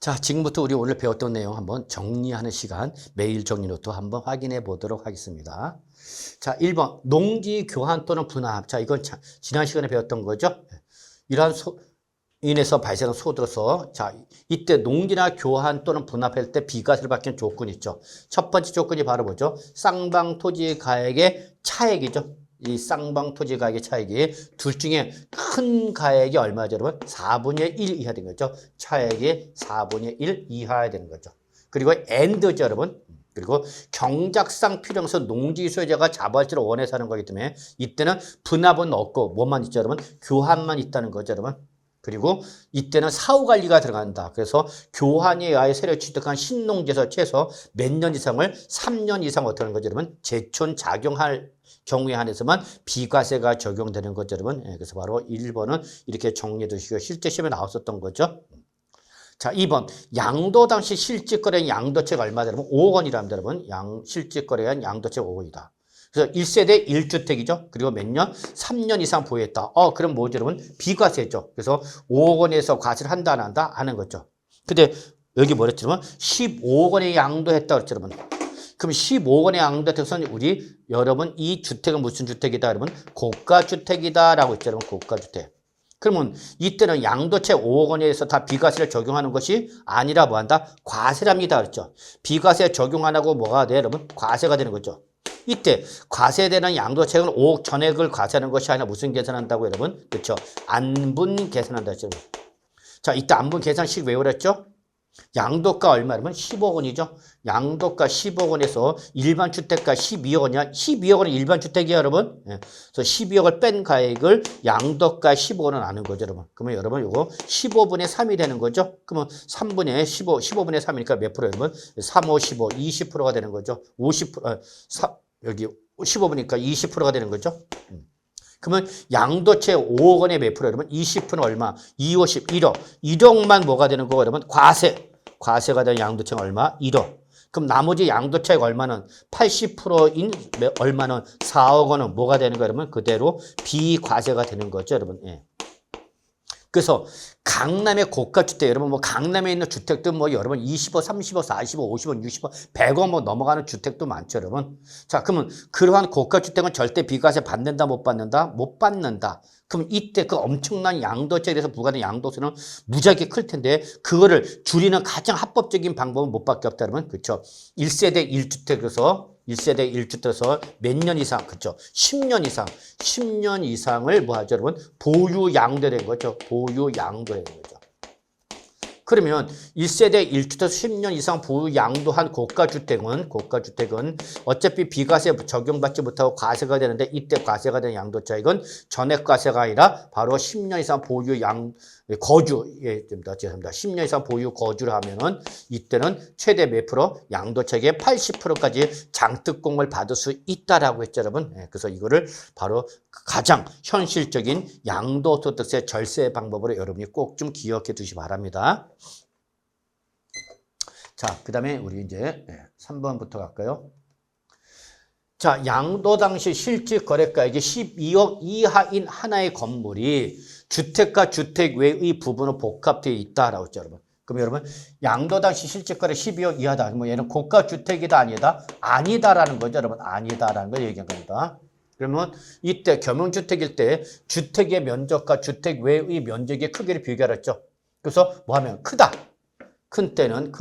자, 지금부터 우리 오늘 배웠던 내용 한번 정리하는 시간, 매일 정리 노트 한번 확인해 보도록 하겠습니다. 자, 1번, 농지 교환 또는 분합. 자, 이건 지난 시간에 배웠던 거죠. 이러한 인해서 발생한 소득으로서, 자, 이때 농지나 교환 또는 분합할 때 비과세를 받는 조건이 있죠. 첫 번째 조건이 바로 뭐죠? 쌍방 토지 가액의 차액이죠. 이 쌍방 토지 가액의 차액이 둘 중에 큰 가액이 얼마죠, 여러분? 4분의 1 이하 되는 거죠. 차액이 4분의 1 이하야 되는 거죠. 그리고 엔드죠, 여러분. 그리고 경작상 필요해서 농지 소유자가 자발적으로 원해서 하는 거기 때문에 이때는 분합은 없고 뭐만 있죠, 여러분? 교환만 있다는 거죠, 여러분. 그리고 이때는 사후관리가 들어간다. 그래서 교환에 의하여 세력 취득한 신농지에서 최소 몇 년 이상을 3년 이상 어떻게 하는 거죠, 여러분? 재촌 작용할 경우에 한해서만 비과세가 적용되는 거죠, 여러분. 그래서 바로 1번은 이렇게 정리해 두시고 실제 시험에 나왔었던 거죠. 자, 2번. 양도 당시 실질거래 양도채가 얼마 되면 5억 원이랍니다, 여러분. 실질거래한 양도채가 5억 원이다. 그래서 1세대 1주택이죠. 그리고 몇 년? 3년 이상 보유했다. 그럼 뭐죠, 여러분? 비과세죠. 그래서 5억 원에서 과세를 한다, 안 한다? 하는 거죠. 근데 여기 뭐랬죠, 여러분? 15억 원에 양도했다, 그랬죠, 여러분. 그럼 15억 원에 양도해서는 우리, 여러분, 이 주택은 무슨 주택이다, 여러분? 고가주택이다, 라고 했죠, 여러분. 고가주택. 그러면 이때는 양도채 5억 원에 대해서 다 비과세를 적용하는 것이 아니라 뭐 한다? 과세랍니다, 그랬죠. 비과세 적용 안 하고 뭐가 돼, 여러분? 과세가 되는 거죠. 이때 과세되는 양도채액은 5억 전액을 과세하는 것이 아니라 무슨 계산한다고, 여러분? 그렇죠. 안분 계산한다, 여러분. 자, 이때 안분 계산식 왜 그랬죠? 양도가 얼마냐면 10억 원이죠. 양도가 10억 원에서 일반 주택가 12억 원이야. 12억 원은 일반 주택이야, 여러분. 그래서 12억을 뺀 가액을 양도가 10억 원은 아는 거죠, 여러분. 그러면 여러분 이거 15분의 3이 되는 거죠. 그러면 3분의 15, 15분의 3이니까 몇 프로, 여러분? 3, 5, 15, 20%가 되는 거죠. 50%, 여기 15분이니까 20%가 되는 거죠. 그러면 양도채 5억 원에 몇 프로, 여러분? 20%는 얼마? 2, 50, 1억. 1억만 뭐가 되는 거고, 여러분? 과세가 되는 양도채가 얼마? 1억. 그럼 나머지 양도채가 얼마는? 80%인 얼마는? 4억 원은 뭐가 되는 거예요, 여러분? 그대로 비과세가 되는 거죠, 여러분. 예. 그래서 강남의 고가주택, 여러분 뭐 강남에 있는 주택도 뭐 여러분 20억, 30억, 40억, 50억, 60억, 100억 뭐 넘어가는 주택도 많죠, 여러분. 자, 그러면 그러한 고가주택은 절대 비과세 받는다, 못 받는다? 못 받는다. 그럼 이때 그 엄청난 양도세에 대해서 부과된 양도세는 무지하게 클 텐데 그거를 줄이는 가장 합법적인 방법은 못 밖에 없다, 여러분. 그렇죠. 1세대 1주택에서 1세대 1주택에서 몇 년 이상, 그렇죠. 10년 이상, 10년 이상을 뭐 하죠, 여러분? 보유 양도된 거죠. 보유 양도된 거죠. 그러면 1세대 1주택 10년 이상 보유 양도한 고가주택은 어차피 비과세 적용받지 못하고 과세가 되는데 이때 과세가 되는 양도차익은 전액과세가 아니라 바로 10년 이상 보유 죄송합니다. 10년 이상 보유 거주를 하면은 이때는 최대 몇 프로? 양도차익의 80%까지 장특공을 받을 수 있다라고 했죠, 여러분. 그래서 이거를 바로 가장 현실적인 양도소득세 절세 방법으로 여러분이 꼭 좀 기억해 두시기 바랍니다. 자, 그 다음에 우리 이제 3번부터 갈까요? 자, 양도 당시 실질 거래가액이 12억 이하인 하나의 건물이 주택과 주택 외의 부분으로 복합되어 있다라고 했죠, 여러분. 그럼 여러분, 양도 당시 실질 거래 12억 이하다. 뭐 얘는 고가 주택이다, 아니다? 아니다라는 거죠, 여러분. 아니다라는 걸 얘기한 겁니다. 그러면 이때 겸용주택일 때 주택의 면적과 주택 외의 면적의 크기를 비교하랬죠. 그래서 뭐 하면 크다. 큰 때는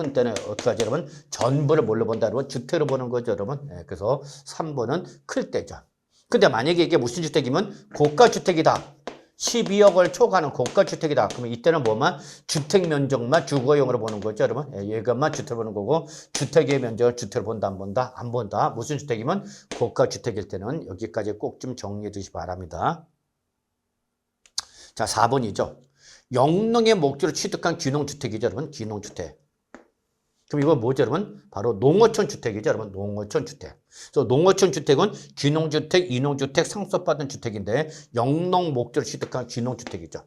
어떻게 하죠, 여러분? 전부를 뭘로 본다, 여러분? 주택으로 보는 거죠, 여러분. 그래서 3번은 클 때죠. 근데 만약에 이게 무슨 주택이면 고가주택이다. 12억을 초과하는 고가주택이다. 그러면 이때는 뭐만? 주택 면적만 주거용으로 보는 거죠, 여러분. 얘것만 주택을 보는 거고 주택의 면적을 주택을 본다, 안 본다? 안 본다. 무슨 주택이면? 고가주택일 때는 여기까지 꼭 좀 정리해 두시기 바랍니다. 자, 4번이죠. 영농의 목적으로 취득한 귀농주택이죠, 여러분. 귀농주택. 그럼 이거 뭐죠, 여러분? 바로 농어촌 주택이죠, 여러분. 농어촌 주택. 그래서 농어촌 주택은 귀농주택, 이농주택, 상속받은 주택인데 영농 목적으로 취득한 귀농주택이죠.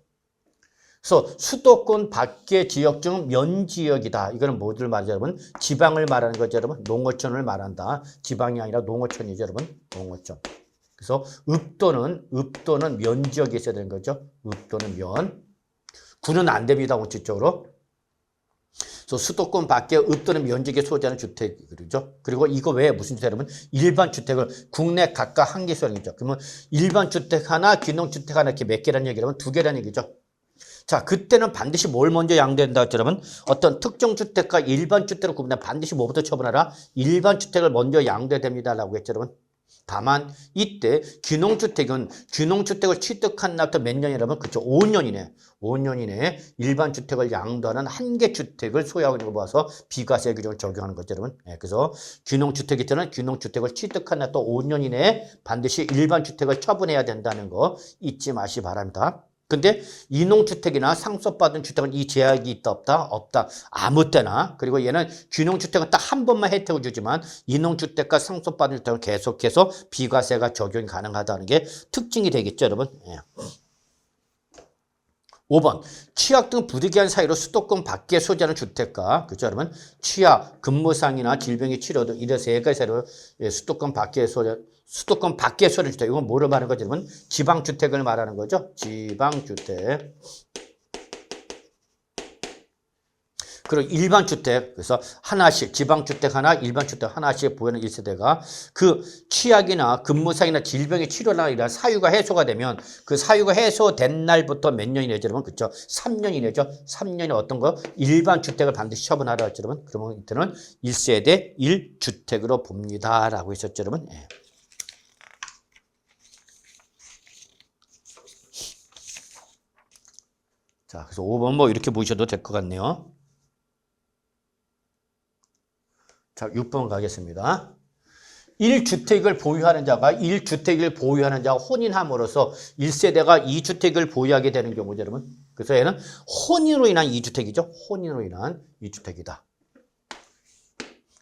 그래서 수도권 밖의 지역 중 면지역이다. 이거는 뭐를 말하죠, 여러분? 지방을 말하는 거죠, 여러분. 농어촌을 말한다. 지방이 아니라 농어촌이죠, 여러분. 농어촌. 그래서 읍도는 면지역에 있어야 되는 거죠. 읍도는 면. 구는 안 됩니다, 원칙적으로. 그래서 수도권 밖에 없도는 면적의 소재는 주택이죠. 그리고 이거 외에 무슨 주택이냐면 일반 주택을 국내 각각 한 개 소량이죠. 그러면 일반 주택 하나, 기농주택 하나 이렇게 몇 개라는 얘기라면 두 개라는 얘기죠. 자, 그때는 반드시 뭘 먼저 양도한다 했냐면 어떤 특정 주택과 일반 주택을 구분해 반드시 뭐부터 처분하라? 일반 주택을 먼저 양도해야 됩니다라고 했죠, 여러분. 다만 이때 귀농주택은 귀농주택을 취득한 날부터 몇 년이라면 그쵸 5년 이내 5년 이내에 일반 주택을 양도하는 한 개 주택을 소유하고 있는 거 봐서 비과세 규정을 적용하는 거죠, 여러분. 그래서 귀농주택이 때는 귀농주택을 취득한 날 또 5년 이내에 반드시 일반 주택을 처분해야 된다는 거 잊지 마시 바랍니다. 근데 이농주택이나 상속받은 주택은 이 제약이 있다 없다? 없다. 아무 때나. 그리고 얘는 귀농주택은 딱 한 번만 혜택을 주지만 이농주택과 상속받은 주택은 계속해서 비과세가 적용이 가능하다는 게 특징이 되겠죠, 여러분. 5번 취약 등 부득이한 사유로 수도권 밖에 소재하는 주택가 그렇죠 여러분 취약, 근무상이나 질병의 치료 등 이런 세 가지 사유로 수도권 밖에 소재하는 주택 이건 뭐를 말하는 거죠 여러분 지방주택을 말하는 거죠 지방주택 그리고 일반 주택 그래서 하나씩 지방주택 하나 일반주택 하나씩 보유하는 1세대가 그 취약이나 근무상이나 질병의 치료나 이런 사유가 해소가 되면 그 사유가 해소된 날부터 몇 년이 내죠 여러분 그렇죠 3년이 내죠 3년이 어떤 거 일반 주택을 반드시 처분하라 했죠 여러분 그러면 이때는 1세대 1주택으로 봅니다 라고 했었죠 여러분 자 그래서 5번 뭐 이렇게 보셔도 될 것 같네요. 자, 6번 가겠습니다. 1주택을 보유하는 자가 1주택을 보유하는 자가 혼인함으로써 1세대가 2주택을 보유하게 되는 경우죠, 여러분. 그래서 얘는 혼인으로 인한 2주택이죠. 혼인으로 인한 2주택이다.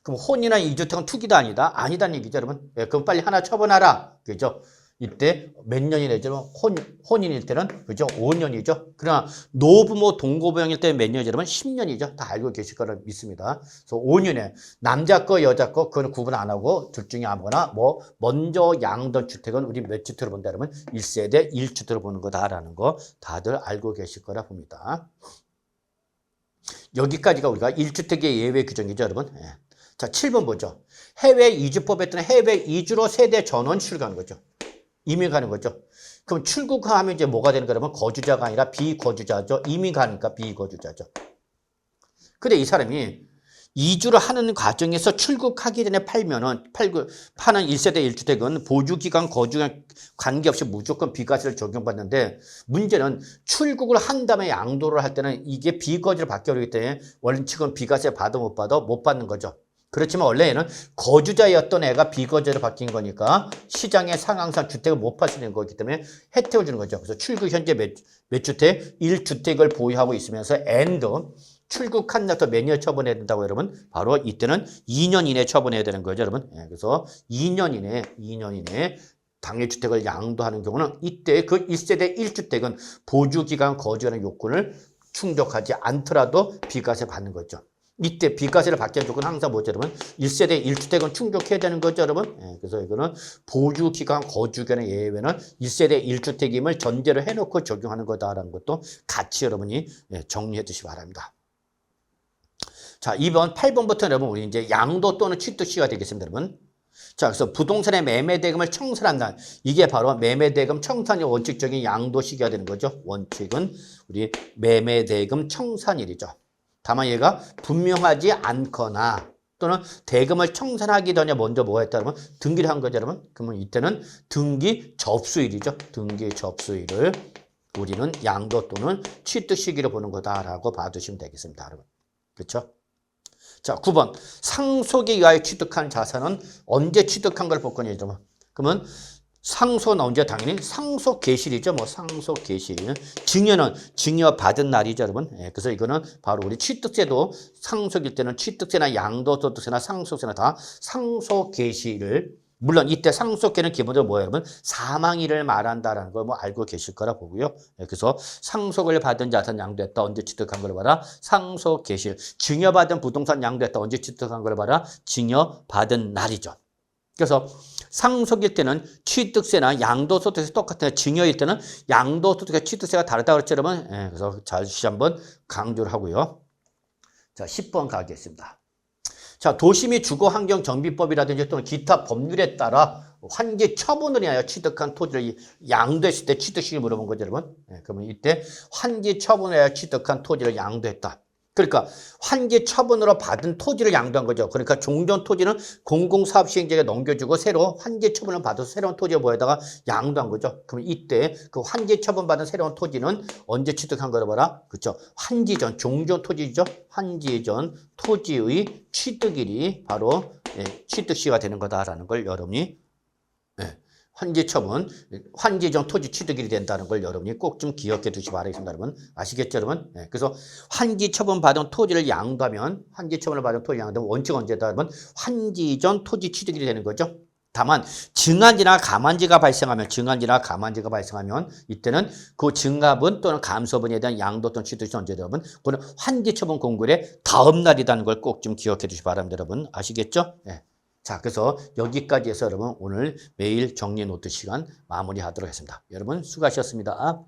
그럼 혼인한 2주택은 투기다 아니다? 아니다는 얘기죠, 여러분. 예, 그럼 빨리 하나 처분하라. 그죠? 이때 몇 년이 되죠? 혼인일 때는 그죠? 5년이죠. 그러나 노부모 동거부양일 때는 몇 년이냐면 10년이죠. 다 알고 계실 거라 믿습니다. 그래서 5년에 남자 거 여자 거 그건 구분 안 하고 둘 중에 아무거나 뭐 먼저 양도한 주택은 우리 몇 주택으로 본다 그러면 1세대 1주택으로 보는 거다라는 거 다들 알고 계실 거라 봅니다. 여기까지가 우리가 1주택의 예외 규정이죠, 여러분. 예. 자, 7번 보죠. 해외 이주법에 따른 해외 이주로 세대 전원 출가하는 거죠. 이민 가는 거죠. 그럼 출국하면 이제 뭐가 되는 거냐면 거주자가 아니라 비거주자죠. 이민 가니까 비거주자죠. 근데 이 사람이 이주를 하는 과정에서 출국하기 전에 파는 1세대 1주택은 보유기간, 거주기간 관계없이 무조건 비과세를 적용받는데 문제는 출국을 한 다음에 양도를 할 때는 이게 비거주를 받게 어렵기 때문에 원칙은 비과세 받아 못 받아 못 받는 거죠. 그렇지만 원래는 거주자였던 애가 비거주로 바뀐 거니까 시장의 상황상 주택을 못 팔 수 있는 거기 때문에 혜택을 주는 거죠. 그래서 출국 현재 몇 주택? 1주택을 보유하고 있으면서 and 출국한 날부터 몇 년 처분해야 된다고 여러분? 바로 이때는 2년 이내에 처분해야 되는 거죠, 여러분. 그래서 2년 이내에 당해주택을 양도하는 경우는 이때 그 1세대 1주택은 보유기간 거주하는 요건을 충족하지 않더라도 비과세 받는 거죠. 이때 비과세를 받게 하는 조건은 항상 뭐죠, 여러분? 1세대 1주택은 충족해야 되는 거죠, 여러분? 그래서 이거는 보유기간 거주기간의 예외는 1세대 1주택임을 전제로 해놓고 적용하는 거다라는 것도 같이 여러분이 정리해 두시기 바랍니다. 자, 2번, 8번부터 여러분, 우리 이제 양도 또는 취득 시가 되겠습니다, 여러분. 자, 그래서 부동산의 매매대금을 청산한다. 이게 바로 매매대금 청산의 원칙적인 양도 시기가 되는 거죠. 원칙은 우리 매매대금 청산일이죠. 다만 얘가 분명하지 않거나 또는 대금을 청산하기 전에 먼저 뭐 했다 그러면 등기를 한 거죠, 여러분. 그러면 이때는 등기 접수일이죠. 등기 접수일을 우리는 양도 또는 취득 시기로 보는 거다라고 봐두시면 되겠습니다, 여러분. 그렇죠? 자, 9번. 상속에 의하여 취득한 자산은 언제 취득한 걸 볼 거냐, 여러분. 그러면 상속은 언제? 당연히 상속 개시일이죠. 뭐 상속 개시일. 증여는 증여 받은 날이죠, 여러분. 그래서 이거는 바로 우리 취득세도 상속일 때는 취득세나 양도소득세나 상속세나 다 상속 개시일을 물론 이때 상속계는 기본적으로 뭐예요, 여러분? 사망일을 말한다라는 걸 뭐 알고 계실 거라 보고요. 그래서 상속을 받은 자산 양도했다. 언제 취득한 걸 봐라? 상속 개시일. 증여받은 부동산 양도했다. 언제 취득한 걸 봐라? 증여받은 날이죠. 그래서 상속일 때는 취득세나 양도소득세 똑같아요. 증여일 때는 양도소득세, 취득세가 다르다고 그랬죠, 여러분. 그래서 다시 한번 강조를 하고요. 자, 10번 가겠습니다. 자, 도시및 주거환경정비법이라든지 또는 기타 법률에 따라 환기 처분을 위하여 취득한 토지를 양도했을 때 취득시를 물어본 거죠, 여러분. 그러면 이때 환기 처분을 위하여 취득한 토지를 양도했다. 그러니까 환기 처분으로 받은 토지를 양도한 거죠. 그러니까 종전 토지는 공공사업 시행자에게 넘겨주고 새로 환기 처분을 받아서 새로운 토지에 뭐에다가 양도한 거죠. 그럼 이때 그 환기 처분 받은 새로운 토지는 언제 취득한 거라 봐라? 그렇죠. 환기 전 종전 토지죠. 환기 전 토지의 취득일이 바로 취득시가 되는 거다라는 걸 여러분이 환기 처분, 환기 전 토지 취득일이 된다는 걸 여러분이 꼭 좀 기억해 두시기 바라겠습니다, 여러분. 아시겠죠, 여러분? 그래서 환기 처분 받은 토지를 양도하면, 환기 처분을 받은 토지 양도하면 원칙 언제다, 여러분? 환기 전 토지 취득일이 되는 거죠. 다만 증안지나 감안지가 발생하면 이때는 그 증압은 또는 감소분에 대한 양도 또는 취득이 언제다, 여러분? 그거는 환기 처분 공고일의 다음 날이라는 걸 꼭 좀 기억해 두시기 바랍니다, 여러분. 아시겠죠? 자, 그래서 여기까지 해서 여러분 오늘 매일 정리 노트 시간 마무리하도록 하겠습니다. 여러분 수고하셨습니다.